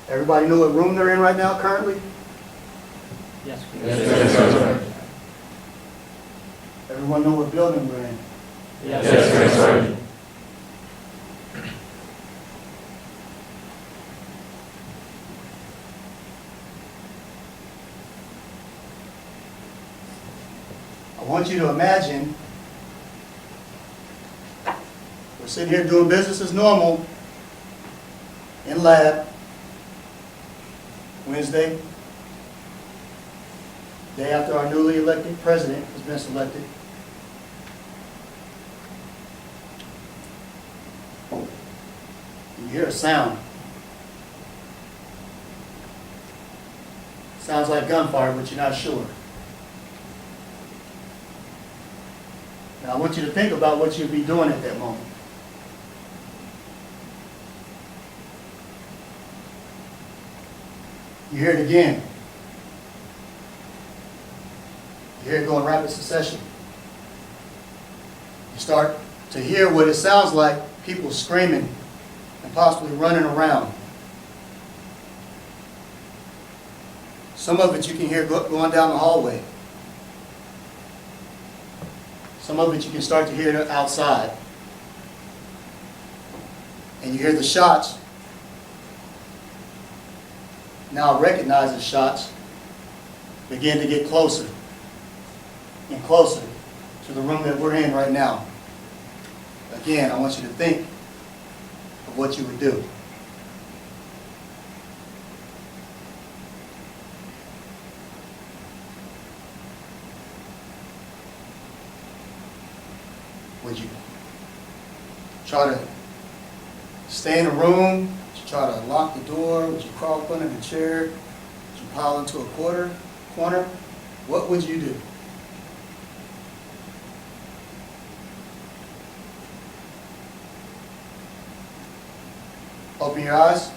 Everybody know what room they're in right now currently? Yes. Yes, sir. Everyone know what building we're in? Yes. Yes, sir. I want you to imagine we're sitting here doing business as normal in lab, Wednesday, day after our newly elected president has been selected. You hear a sound. Sounds like gunfire, but you're not sure. Now I want you to think about what you'd be doing at that moment. You hear it again. You hear it go in rapid succession. You start to hear what it sounds like, people screaming and possibly running around. Some of it you can hear going down the hallway. Some of it you can start to hear outside. And you hear the shots. Now recognize the shots begin to get closer and closer to the room that we're in right now. Again, I want you to think of what you would do. Would you try to stay in a room? Would you try to lock the door? Would you crawl up under the chair? Would you pile into a corner? What would you do? Open your eyes.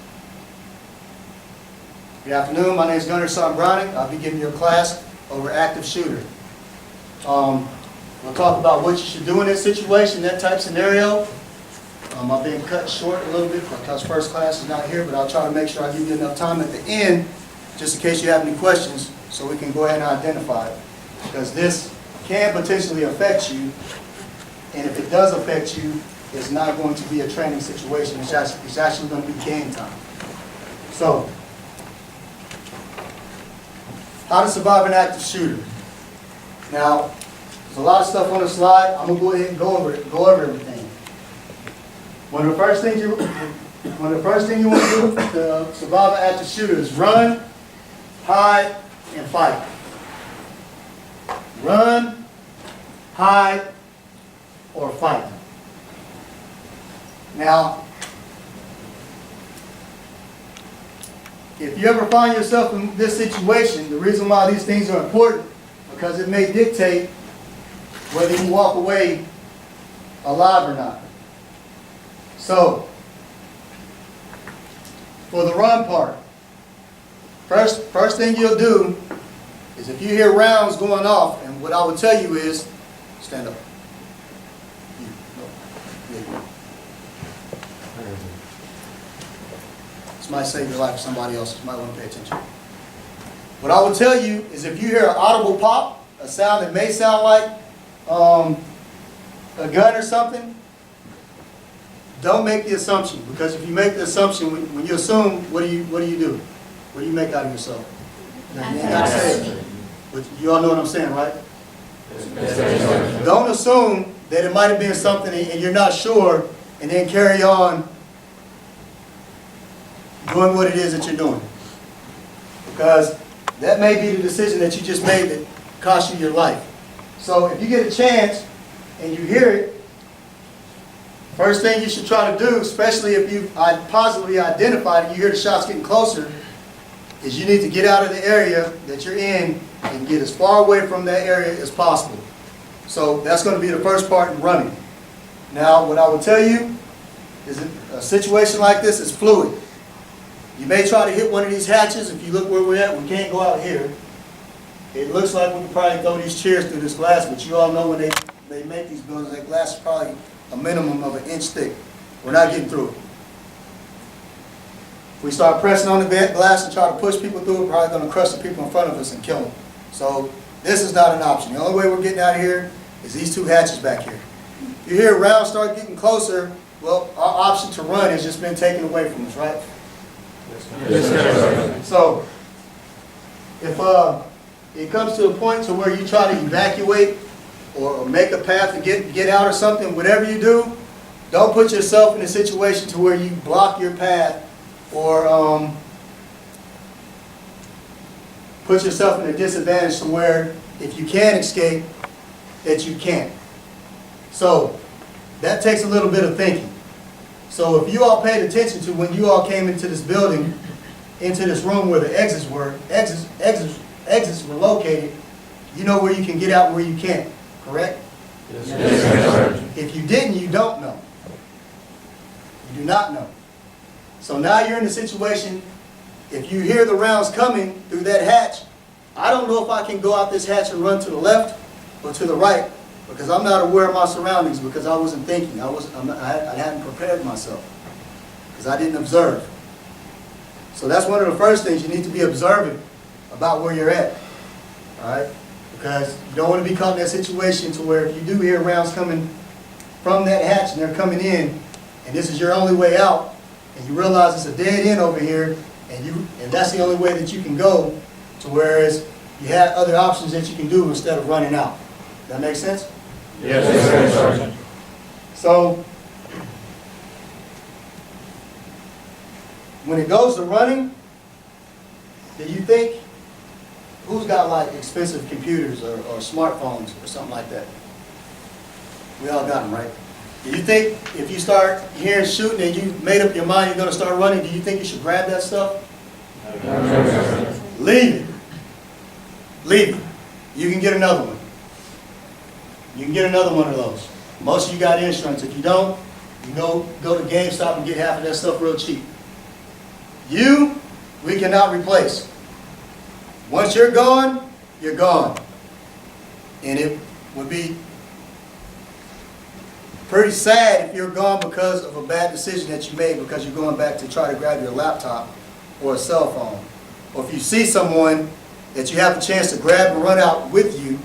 Good afternoon. My name is Gunnar Browning. I'll be giving you a class over active shooter. We'll talk about what you should do in this situation, that type scenario. I've been cut short a little bit because first class is not here, but I'll try to make sure I give you enough time at the end, just in case you have any questions, so we can go ahead and identify it. Because this can potentially affect you, and if it does affect you, it's not going to be a training situation. It's actually going to be game time. So, how to survive an active shooter. Now, there's a lot of stuff on the slide. I'm going to go ahead and go over everything. One of the first things you want to do to survive an active shooter is run, hide, and fight. Run, hide, or fight. Now, if you ever find yourself in this situation, the reason why these things are important, because it may dictate whether you walk away alive or not. So, for the run part, first thing you'll do is if you hear rounds going off, and what I would tell you is, stand up. This might save your life for somebody else. You might want to pay attention. What I would tell you is if you hear an audible pop, a sound that may sound like a gun or something, don't make the assumption, because if you make the assumption, when you assume, what do you do? What do you make out of yourself? You ain't got to say it. But you all know what I'm saying, right? Don't assume that it might have been something and you're not sure, and then carry on doing what it is that you're doing. Because that may be the decision that you just made that cost you your life. So if you get a chance and you hear it, first thing you should try to do, especially if you've positively identified and you hear the shots getting closer, is you need to get out of the area that you're in and get as far away from that area as possible. So that's going to be the first part in running. Now, what I will tell you is a situation like this is fluid. You may try to hit one of these hatches. If you look where we're at, we can't go out here. It looks like we can probably throw these chairs through this glass, but you all know when they make these buildings, that glass is probably a minimum of 1 inch thick. We're not getting through it. If we start pressing on the glass and try to push people through, we're probably going to crush the people in front of us and kill them. So this is not an option. The only way we're getting out of here is these two hatches back here. If you hear rounds start getting closer, well, our option to run has just been taken away from us, right? Yes, sir. So if it comes to a point to where you try to evacuate or make a path to get out or something, whatever you do, don't put yourself in a situation to where you block your path or put yourself in a disadvantage to where if you can escape, that you can't. So that takes a little bit of thinking. So if you all paid attention to when you all came into this building, into this room where the exits were located, you know where you can get out, where you can't, correct? Yes, sir. If you didn't, you don't know. You do not know. So now you're in a situation, if you hear the rounds coming through that hatch, I don't know if I can go out this hatch and run to the left or to the right, because I'm not aware of my surroundings, because I wasn't thinking. I hadn't prepared myself, because I didn't observe. So that's one of the first things. You need to be observant about where you're at, all right? Because you don't want to be caught in that situation to where if you do hear rounds coming from that hatch and they're coming in, and this is your only way out, and you realize it's a dead end over here, and that's the only way that you can go, to whereas you have other options that you can do instead of running out. Does that make sense? Yes, sir, Sergeant. So when it goes to running, do you think, who's got like expensive computers or smartphones or something like that? We all got them, right? Do you think if you start hearing shooting and you made up your mind you're going to start running, do you think you should grab that stuff? No, sir. Leave it. Leave it. You can get another one. You can get another one of those. Most of you got insurance. If you don't, you go to GameStop and get half of that stuff real cheap. We cannot replace. Once you're gone, you're gone. And it would be pretty sad if you're gone because of a bad decision that you made, because you're going back to try to grab your laptop or a cell phone. Or if you see someone that you have a chance to grab and run out with you,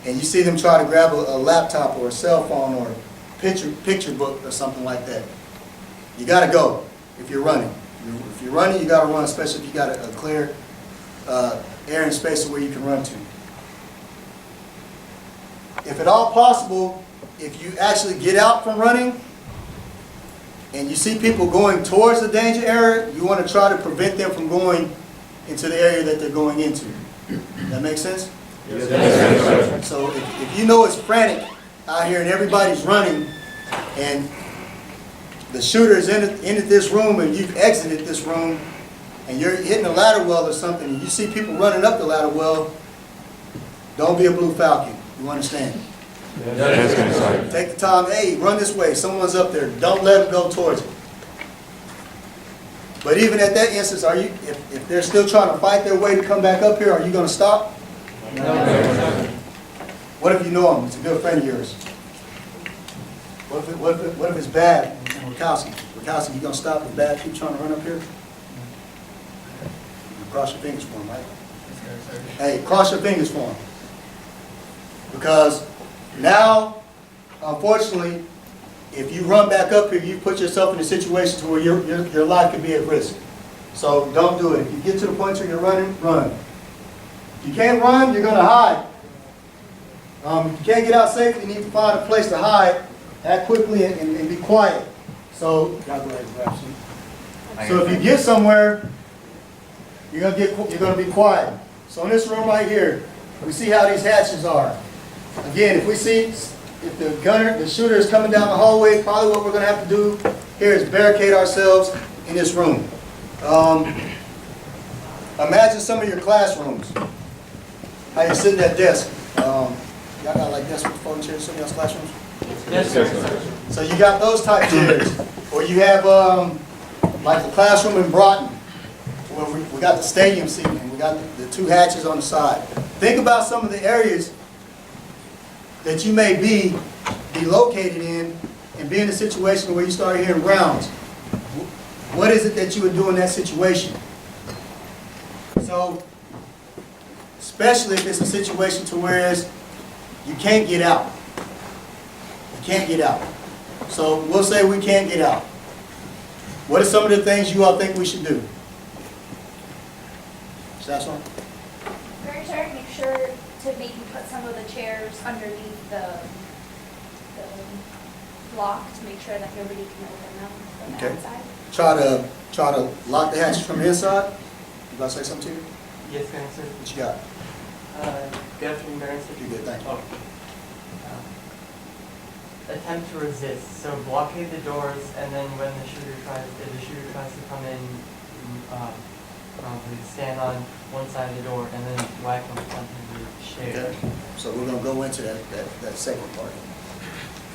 and you see them try to grab a laptop or a cell phone or a picture book or something like that, you got to go if you're running. If you're running, you got to run, especially if you got a clear air and space where you can run to. If at all possible, if you actually get out from running and you see people going towards the danger area, you want to try to prevent them from going into the area that they're going into. That make sense? Yes, sir. So if you know it's frantic out here and everybody's running and the shooter is in this room and you've exited this room and you're hitting a ladder well or something and you see people running up the ladder well, don't be a blue falcon. You understand? Yes, sir. Take the time, hey, run this way. Someone's up there. Don't let them go towards it. But even at that instance, if they're still trying to fight their way to come back up here, are you going to stop? No. What if you know him? It's a good friend of yours. What if it's bad? Rakowski, you going to stop if bad keep trying to run up here? Cross your fingers for him, right? Hey, cross your fingers for him. Because now, unfortunately, if you run back up here, you put yourself in a situation to where your life could be at risk. So don't do it. If you get to the point where you're running, run. If you can't run, you're going to hide. If you can't get out safely, you need to find a place to hide, act quickly, and be quiet. So, if you get somewhere, you're going to be quiet. So in this room right here, we see how these hatches are. Again, if the shooter is coming down the hallway, probably what we're going to have to do here is barricade ourselves in this room. Imagine some of your classrooms. How you sit at that desk. Y'all got like desks with folding chairs in some of y'all's classrooms? Yes, sir. So you got those type chairs. Or you have like the classroom in Broughton, where we got the stadium seating and we got the two hatches on the side. Think about some of the areas that you may be located in and be in a situation where you start hearing rounds. what is it that you would do in that situation? So, especially if it's a situation to where you can't get out. You can't get out. So we'll say we can't get out. What are some of the things you all think we should do? Sasson? Very sure, make sure to maybe put some of the chairs underneath the block to make sure that nobody can open them from the Okay. outside. Try to lock the hatches from the inside. You about to say something to you? Yes, Mayor, sir. What you got? Good afternoon, Mayor, sir. You good, thank you. Attempt to resist, so blockade the doors, and then when if the shooter tries to come in, probably stand on one side of the door and then whack him onto the chair. Okay. So we're gonna go into that second part.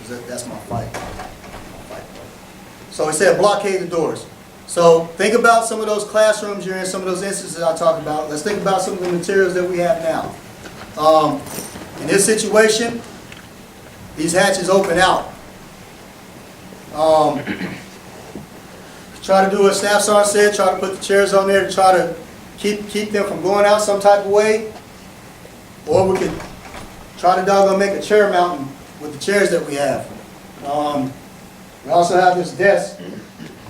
Because that's my fight. part. So it said blockade the doors. So think about some of those classrooms you're in, some of those instances I talked about. Let's think about some of the materials that we have now. In this situation, these hatches open out. Try to do what Staff Sergeant said, try to put the chairs on there to try to keep them from going out some type of way. Or we could try to doggone make a chair mountain with the chairs that we have. We also have this desk,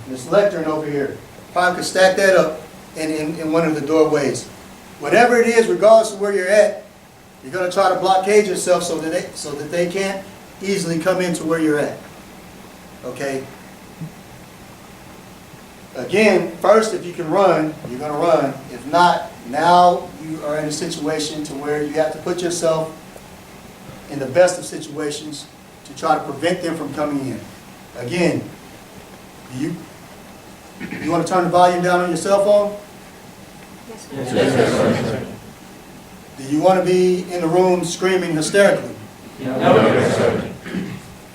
this lectern over here. Probably could stack that up in one of the doorways. Whatever it is, regardless of where you're at, you're going to try to blockade yourself so that they can't easily come into where you're at. Okay? Again, first, if you can run, you're going to run. If not, now you are in a situation to where you have to put yourself in the best of situations to try to prevent them from coming in. Again, you want to turn the volume down on your cell phone? Yes, Yes, Yes, sir. Do you want to be in the room screaming hysterically? No, yes, sir.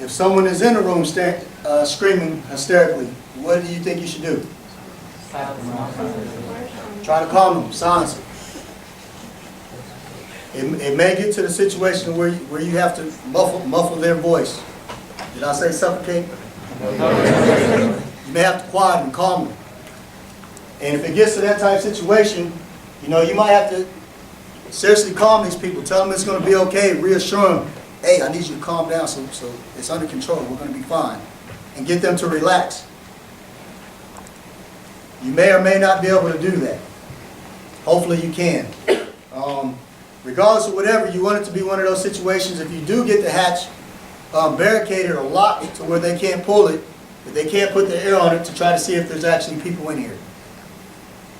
If someone is in the room screaming hysterically, what do you think you should do? Silence. Try to calm them, silence them. It may get to the situation where you have to muffle their voice. Did I say suffocate? You may have to quiet and calm them. And if it gets to that type of situation, you might have to seriously calm these people. Tell them it's going to be okay. Reassure them, hey, I need you to calm down so it's under control. We're going to be fine. And get them to relax. You may or may not be able to do that. Hopefully you can. Regardless of whatever, you want it to be one of those situations, if you do get the hatch barricaded or locked to where they can't pull it, that they can't put the air on it to try to see if there's actually people in here.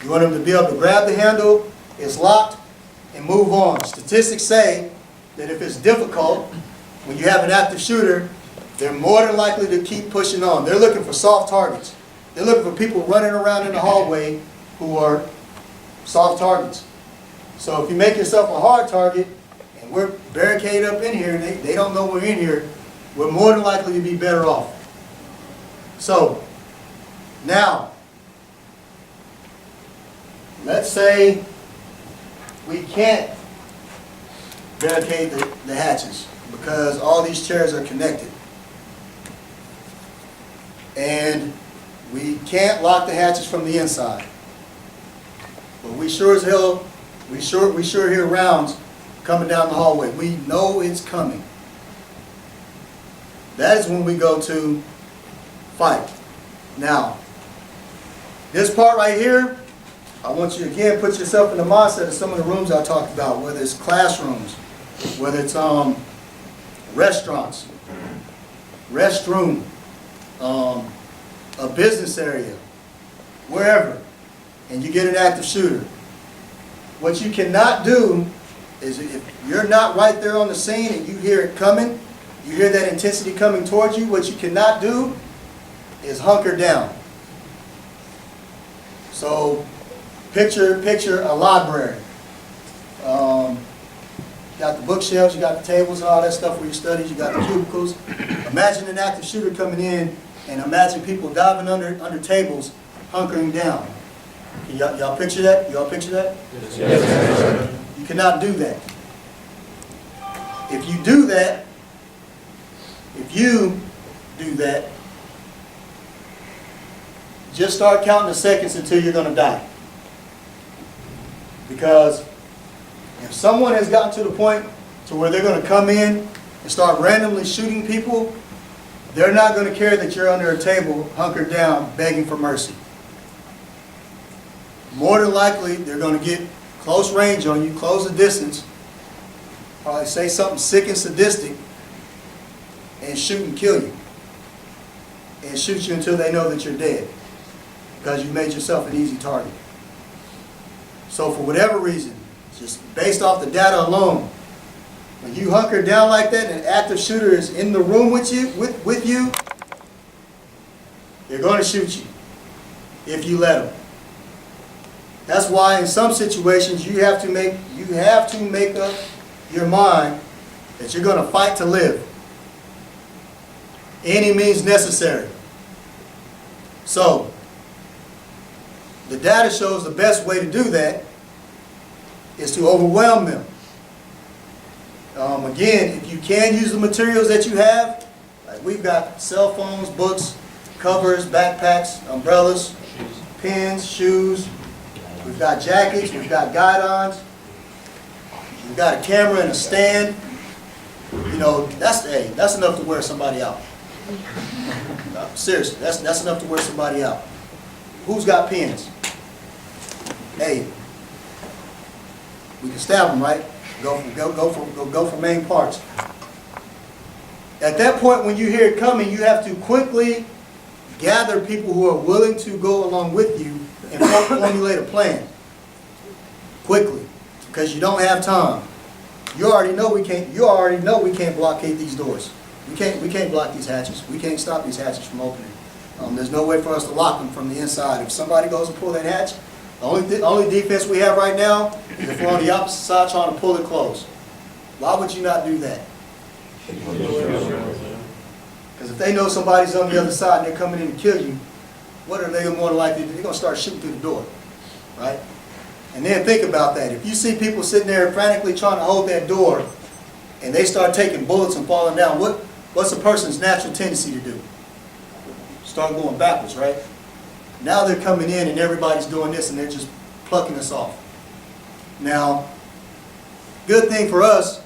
You want them to be able to grab the handle, it's locked, and move on. Statistics say that if it's difficult, when you have an active shooter, they're more than likely to keep pushing on. They're looking for soft targets. They're looking for people running around in the hallway who are soft targets. So if you make yourself a hard target, and we're barricaded up in here, and they don't know we're in here, we're more than likely to be better off. So, now, let's say we can't barricade the hatches because all these chairs are connected. And we can't lock the hatches from the inside. But we sure as hell, we sure hear rounds coming down the hallway. We know it's coming. That is when we go to fight. Now, this part right here, I want you to again put yourself in the mindset of some of the rooms I talked about, whether it's classrooms, whether it's restaurants, restroom, a business area, wherever, and you get an active shooter. What you cannot do is, if you're not right there on the scene and you hear it coming, you hear that intensity coming towards you, what you cannot do is hunker down. So picture a library. You got the bookshelves, you got the tables, all that stuff where you study, you got the cubicles. Imagine an active shooter coming in, and imagine people diving under tables, hunkering down. Can y'all picture that? Y'all picture that? Yes, sir. You cannot do that. If you do that, just start counting the seconds until you're going to die. Because if someone has gotten to the point to where they're going to come in and start randomly shooting people, they're not going to care that you're under a table, hunkered down, begging for mercy. More than likely, they're going to get close range on you, close the distance, probably say something sick and sadistic, and shoot and kill you. And shoot you until they know that you're dead, because you made yourself an easy target. So for whatever reason, just based off the data alone, when you hunker down like that and an active shooter is in the room with you, they're going to shoot you if you let them. That's why in some situations you have to make up your mind that you're going to fight to live. Any means necessary. So, the data shows the best way to do that is to overwhelm them. Again, if you can use the materials that you have, like we've got cell phones, books, covers, backpacks, umbrellas, pens, shoes. We've got jackets, we've got guidons, we've got a camera and a stand. You know, that's enough to wear somebody out. Seriously, that's enough to wear somebody out. Who's got pens? Hey, we can stab them, right? Go for main parts. At that point, when you hear it coming, you have to quickly gather people who are willing to go along with you and formulate a plan quickly, because you don't have time. You already know we can't blockade these doors. We can't block these hatches. We can't stop these hatches from opening. There's no way for us to lock them from the inside. If somebody goes to pull that hatch, the only defense we have right now is if we're on the opposite side trying to pull it closed. Why would you not do that? Because if they know somebody's on the other side and they're coming in to kill you, what are they more likely to do? They're going to start shooting through the door, right? And then think about that. If you see people sitting there frantically trying to hold that door and they start taking bullets and falling down, what's a person's natural tendency to do? Start going backwards, right? Now they're coming in and everybody's doing this and they're just plucking us off. Now, good thing for us,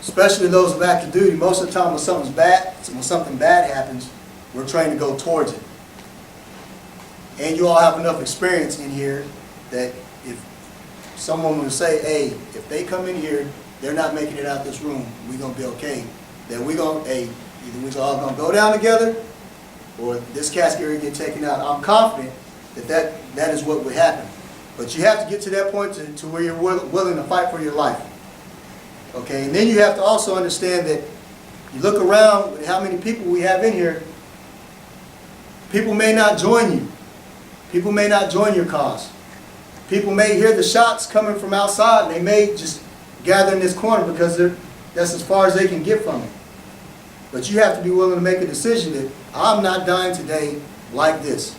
especially those of active duty, most of the time when something bad happens, we're trained to go towards it. And you all have enough experience in here that if someone would say, hey, if they come in here, they're not making it out this room, we're going to be okay. Then either we're all going to go down together or this cat's going to get taken out. I'm confident that is what would happen. But you have to get to that point to where you're willing to fight for your life. Okay, and then you have to also understand that you look around at how many people we have in here, people may not join you. People may not join your cause. People may hear the shots coming from outside and they may just gather in this corner because that's as far as they can get from it. But you have to be willing to make a decision that I'm not dying today like this.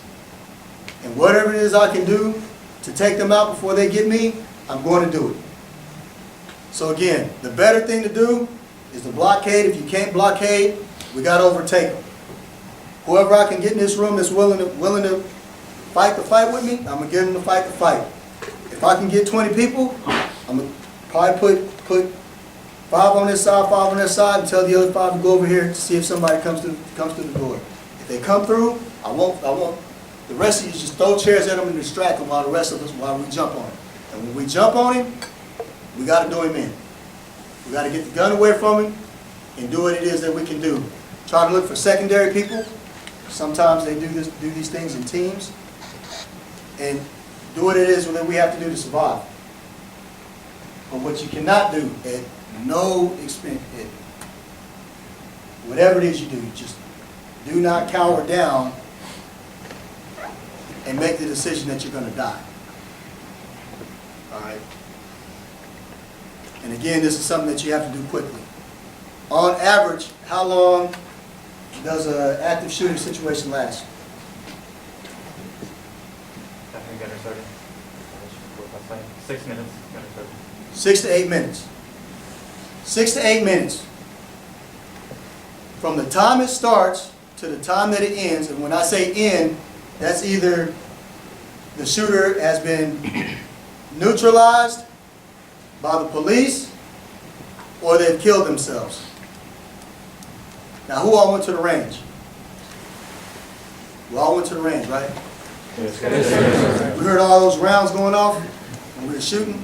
And whatever it is I can do to take them out before they get me, I'm going to do it. So again, the better thing to do is to blockade. If you can't blockade, we got to overtake them. Whoever I can get in this room that's willing to fight the fight with me, I'm going to give them the fight. If I can get 20 people, I'm going to probably put 5 on this side, 5 on that side, and tell the other 5 to go over here to see if somebody comes through the door. If they come through, I won't. The rest of you just throw chairs at them and distract them while we jump on him. And when we jump on him, we got to do him in. We got to get the gun away from him and do what it is that we can do. Try to look for secondary people. Sometimes they do these things in teams. And do what it is that we have to do to survive. But what you cannot do at no expense, whatever it is you do, just do not cower down and make the decision that you're going to die. All right? And again, this is something that you have to do quickly. On average, how long does an active shooting situation last? Definitely get her started. 6 minutes, get her started. 6 to 8 minutes. 6 to 8 minutes. From the time it starts to the time that it ends, and when I say end, that's either the shooter has been neutralized by the police or they've killed themselves. Now, who all went to the range? We all went to the range, right? Yes, sir. We heard all those rounds going off when we were shooting?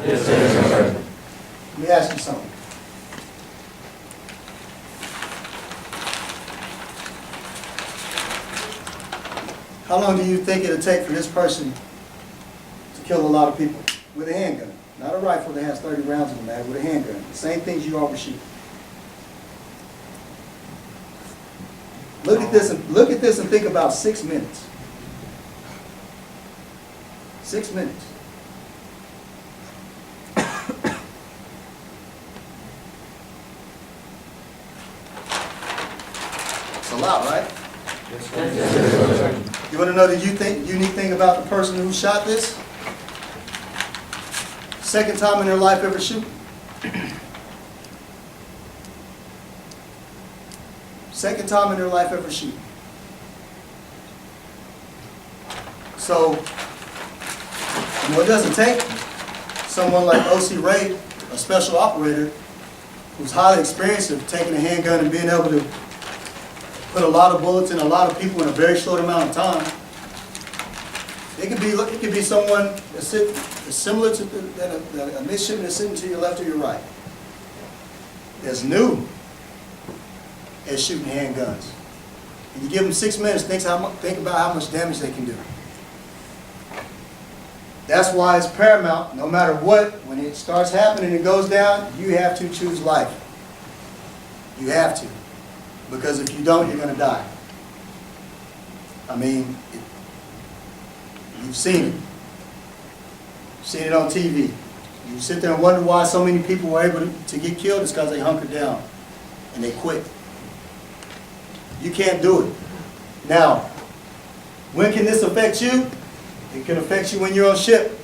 Yes, sir. Let me ask you something. How long do you think it'll take for this person to kill a lot of people with a handgun? Not a rifle that has 30 rounds in the mag, with a handgun. The same things you all were shooting. Look at this and think about 6 minutes. 6 minutes. It's a lot, right? Yes, sir. You want to know the unique thing about the person who shot this? Second time in their life ever shooting. Second time in their life ever shooting. So, what does it take? Someone like O.C. Ray, a special operator, who's highly experienced of taking a handgun and being able to put a lot of bullets in a lot of people in a very short amount of time. It could be someone that's similar to a midshipman that's sitting to your left or your right. That's new at shooting handguns. And you give them 6 minutes, think about how much damage they can do. That's why it's paramount, no matter what, when it starts happening and it goes down, you have to choose life. You have to. Because if you don't, you're going to die. I mean, you've seen it. You've seen it on TV. You sit there and wonder why so many people were able to get killed. It's because they hunkered down and they quit. You can't do it. Now, when can this affect you? It can affect you when you're on ship.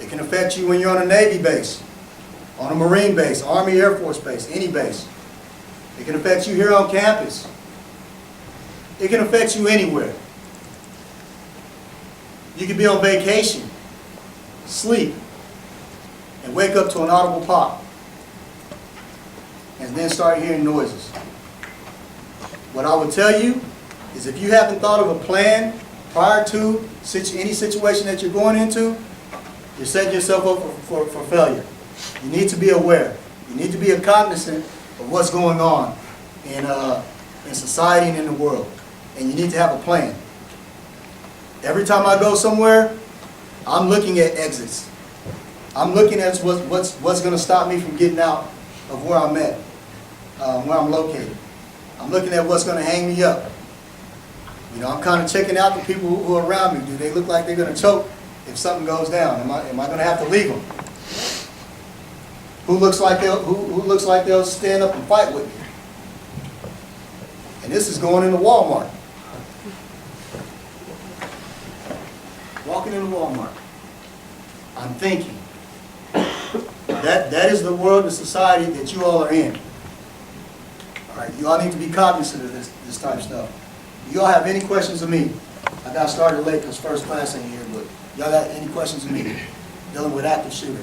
It can affect you when you're on a Navy base, on a Marine base, Army Air Force base, any base. It can affect you here on campus. It can affect you anywhere. You could be on vacation, sleep, and wake up to an audible pop, and then start hearing noises. What I would tell you is if you haven't thought of a plan prior to any situation that you're going into, you're setting yourself up for failure. You need to be aware. You need to be cognizant of what's going on in society and in the world. And you need to have a plan. Every time I go somewhere, I'm looking at exits. I'm looking at what's going to stop me from getting out of where I'm at, where I'm located. I'm looking at what's going to hang me up. You know, I'm kind of checking out the people who are around me. Do they look like they're going to choke if something goes down? Am I going to have to leave them? Who looks like they'll stand up and fight with me? And this is going into Walmart. Walking into Walmart. I'm thinking. That is the world, the society that you all are in. All right, you all need to be cognizant of this type of stuff. Do you all have any questions of me? I got started late because first class ain't here, but y'all got any questions of me dealing with active shooter?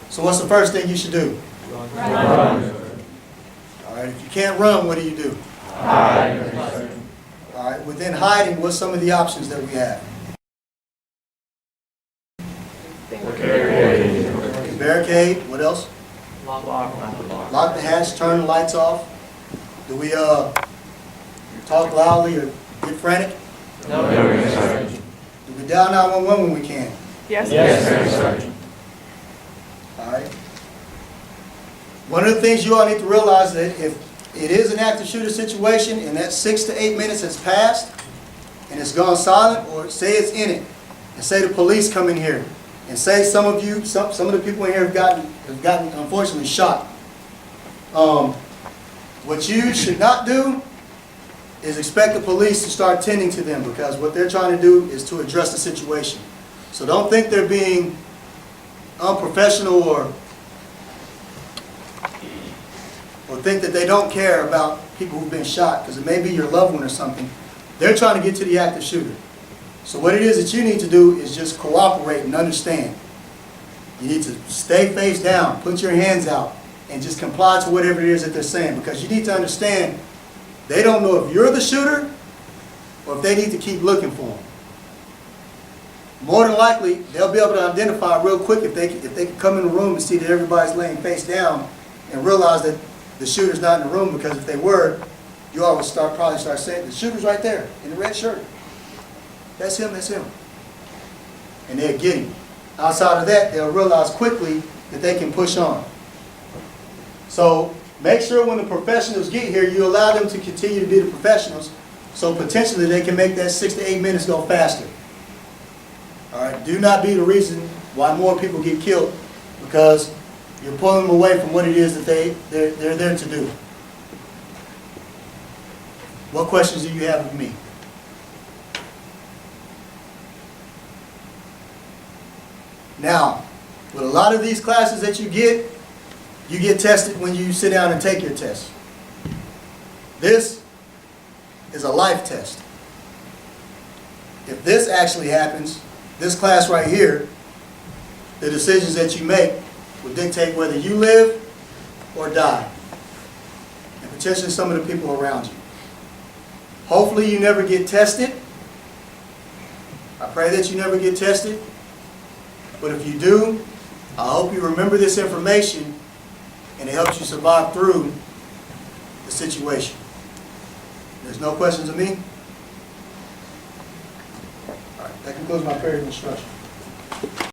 So what's the first thing you should do? Run. All right, if you can't run, what do you do? Hide. All right, within hiding, what's some of the options that we have? Barricade. What else? Lock the hatch, turn the lights off. Do we talk loudly or get frantic? No, sir. Do we dial 911 when we can? Yes. Yes, sir. All right. One of the things you all need to realize that if it is an active shooter situation and that 6 to 8 minutes has passed and it's gone silent, or say it's in it, and say the police come in here, and say some of the people in here have gotten unfortunately shot. What you should not do is expect the police to start tending to them, because what they're trying to do is to address the situation. So don't think they're being unprofessional or will think that they don't care about people who've been shot, because it may be your loved one or something. They're trying to get to the active shooter. So what it is that you need to do is just cooperate and understand. You need to stay face down, put your hands out, and just comply to whatever it is that they're saying, because you need to understand they don't know if you're the shooter or if they need to keep looking for him. More than likely, they'll be able to identify real quick if they can come in the room and see that everybody's laying face down and realize that the shooter's not in the room, because if they were, you all would probably start saying, the shooter's right there in the red shirt. That's him, that's him. And they'll get him. Outside of that, they'll realize quickly that they can push on. So make sure when the professionals get here, you allow them to continue to be the professionals, so potentially they can make that 6 to 8 minutes go faster. All right, do not be the reason why more people get killed, because you're pulling them away from what it is that they're there to do. What questions do you have of me? Now, with a lot of these classes that you get tested when you sit down and take your test. This is a life test. If this actually happens, this class right here, the decisions that you make will dictate whether you live or die, and potentially some of the people around you. Hopefully you never get tested. I pray that you never get tested. But if you do, I hope you remember this information and it helps you survive through the situation. There's no questions of me? All right, that concludes my period of instruction.